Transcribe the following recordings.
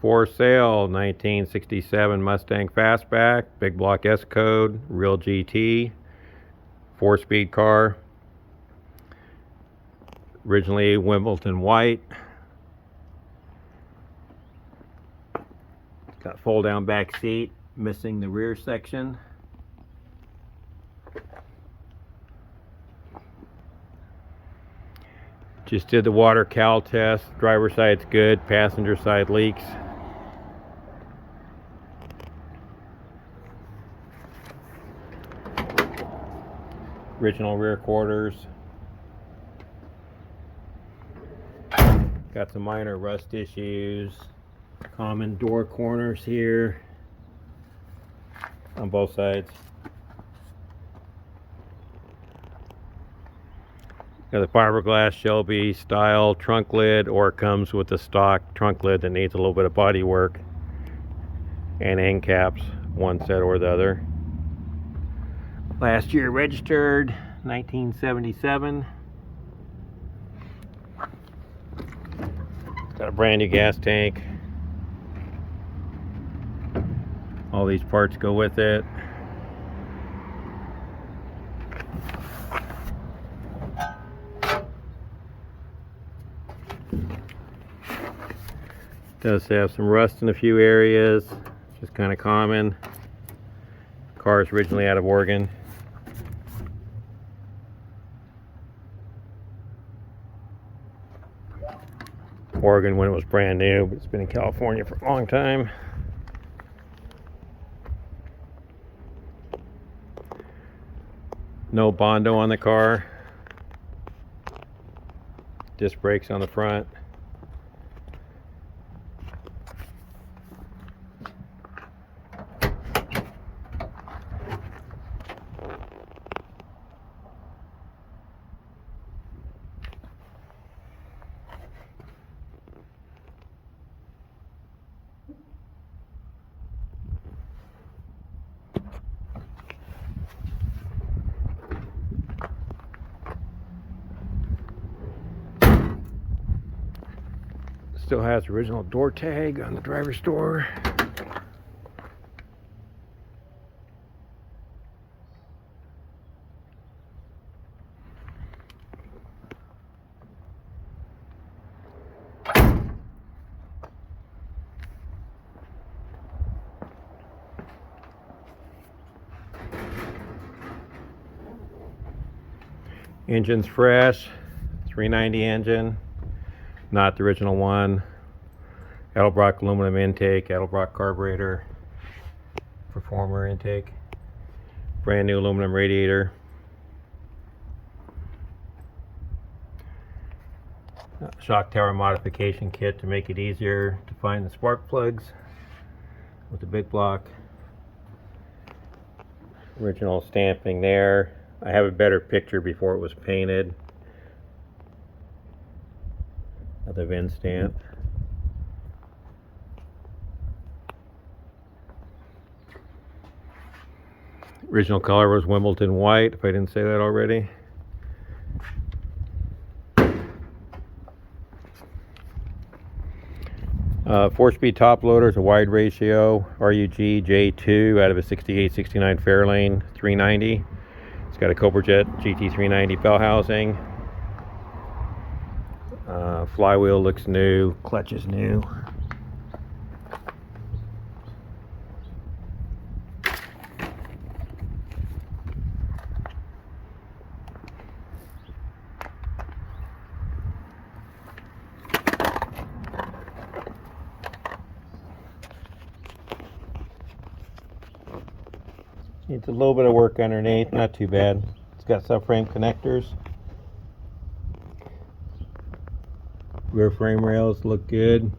For sale, 1967 Mustang Fastback, big block S code, real GT, 4-speed car. Originally Wimbledon white. Got fold down back seat, missing the rear section. Just did the water cal test. Driver side's good, passenger side leaks. Original rear quarters. Got some minor rust issues. Common door corners here on both sides. Got the fiberglass Shelby style trunk lid, or it comes with the stock trunk lid that needs a little bit of body work, and end caps, one set or the other. Last year registered, 1977. Got a brand new gas tank. All these parts go with it. Does have some rust in a few areas, just kind of common. Car is originally out of Oregon. Oregon when it was brand new, but it's been in California for a long time. No bondo on the car. Disc brakes on the front. Still has original door tag on the driver's door. Engine's fresh, 390 engine. Not the original one. Edelbrock aluminum intake, Edelbrock carburetor, performer intake, brand new aluminum radiator. Shock tower modification kit to make it easier to find the spark plugs with the big block. Original stamping there. I have a better picture before it was painted. The VIN stamp. Original color was Wimbledon white, if I didn't say that already. Four-speed top loader is a wide ratio RUG J2 out of a 68-69 Fairlane 390. It's got a Cobra Jet GT390 Bellhousing. Flywheel looks new, clutch is new. Needs a little bit of work underneath, not too bad. It's got subframe connectors. Rear frame rails look good.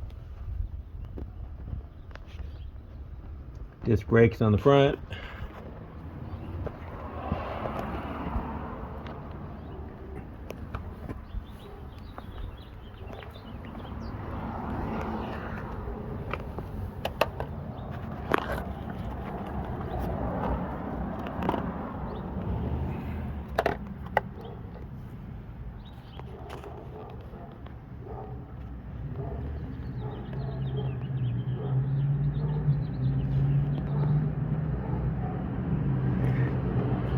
Disc brakes on the front.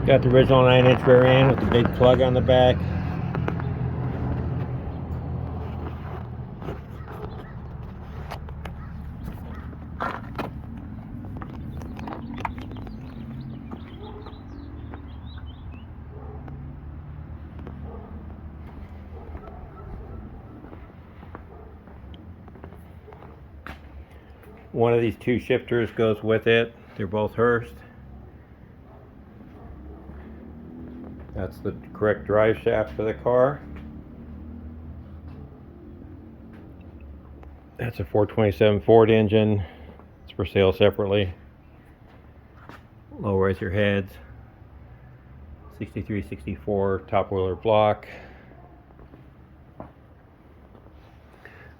Got the original 9-inch rear end with the big plug on the back. One of these two shifters goes with it. They're both Hurst. That's the correct drive shaft for the car. That's a 427 Ford engine. It's for sale separately. Low riser heads. 6364 top wheeler block.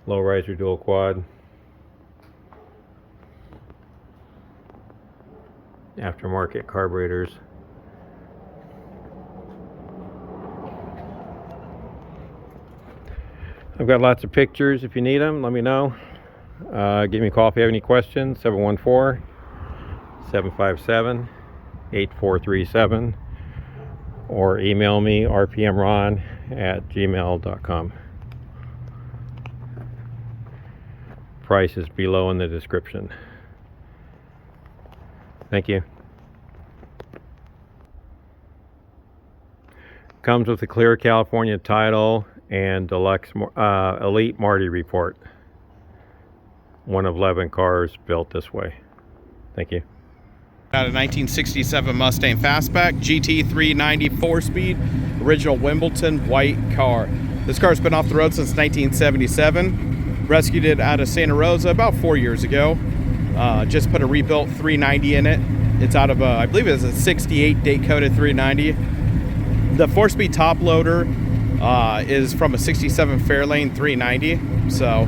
Low riser dual quad. Aftermarket carburetors. I've got lots of pictures. If you need them, let me know. Give me a call if you have any questions. 714-757-8437 or email me rpmron@gmail.com. Price is below in the description. Thank you. Comes with a clear California title and deluxe elite Marti Report. One of 11 cars built this way. Thank you. Got a 1967 Mustang Fastback GT390 4-speed, original Wimbledon white car. This car's been off the road since 1977. Rescued it out of Santa Rosa about 4 years ago. Just put a rebuilt 390 in it. It's out of a, I believe it's a 68 date-coded 390. The 4-speed top loader is from a 67 Fairlane 390. So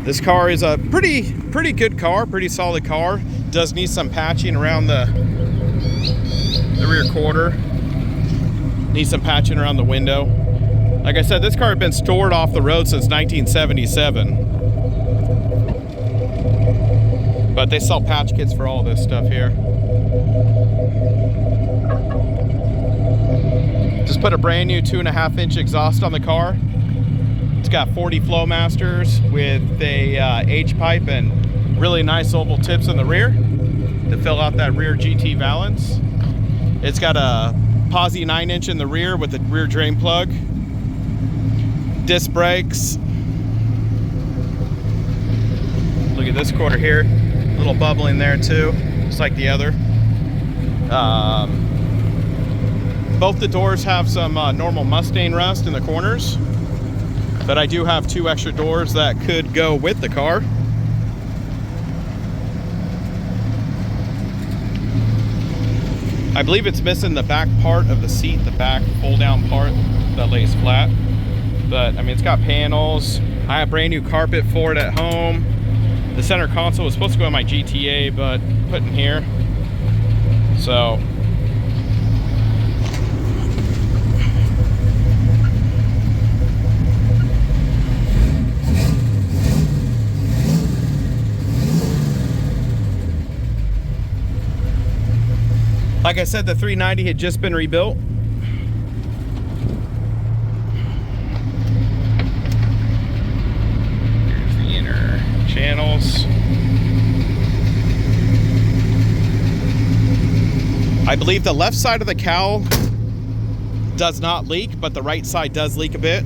this car is a pretty good car, pretty solid car. Does need some patching around the rear quarter. Needs some patching around the window. Like I said, this car had been stored off the road since 1977. But they sell patch kits for all this stuff here. Just put a brand new 2.5-inch exhaust on the car. It's got 40 flowmasters with a H-pipe and really nice oval tips in the rear to fill out that rear GT valance. It's got a posi 9-inch in the rear with a rear drain plug. Disc brakes. Look at this quarter here. A little bubbling there too, just like the other. Both the doors have some normal Mustang rust in the corners, but I do have 2 extra doors that could go with the car. I believe it's missing the back part of the seat, the back pull-down part that lays flat. But I mean, it's got panels. I have brand new carpet for it at home. The center console was supposed to go in my GTA, but put in here. So like I said, the 390 had just been rebuilt. Here's the inner channels. I believe the left side of the cowl does not leak, but the right side does leak a bit.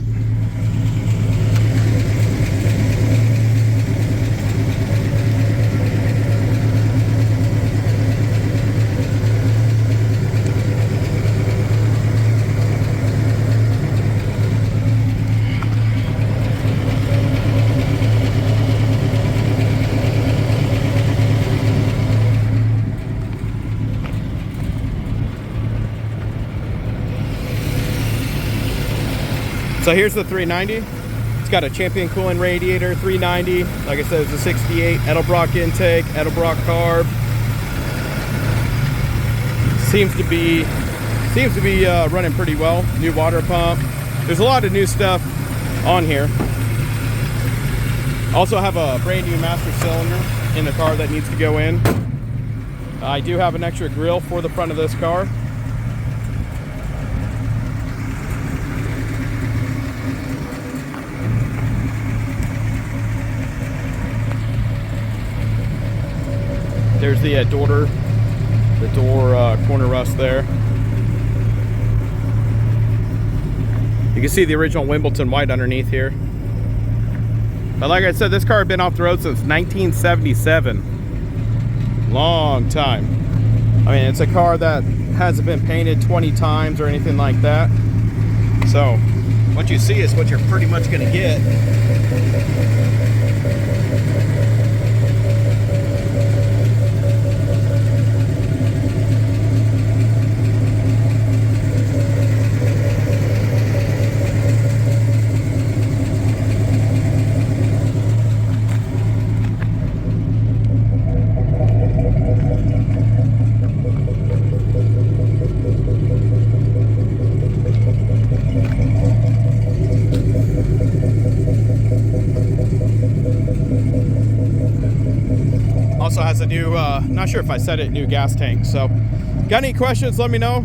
So here's the 390. It's got a Champion cooling radiator, 390. Like I said, it's a 68 Edelbrock intake, Edelbrock carb. Seems to be running pretty well. New water pump. There's a lot of new stuff on here. Also have a brand new master cylinder in the car that needs to go in. I do have an extra grill for the front of this car. There's the door corner rust there. You can see the original Wimbledon white underneath here. But like I said, this car had been off the road since 1977. Long time. I mean, it's a car that hasn't been painted 20 times or anything like that. So what you see is what you're pretty much going to get. Also has a new, not sure if I said it, new gas tank. So got any questions, let me know.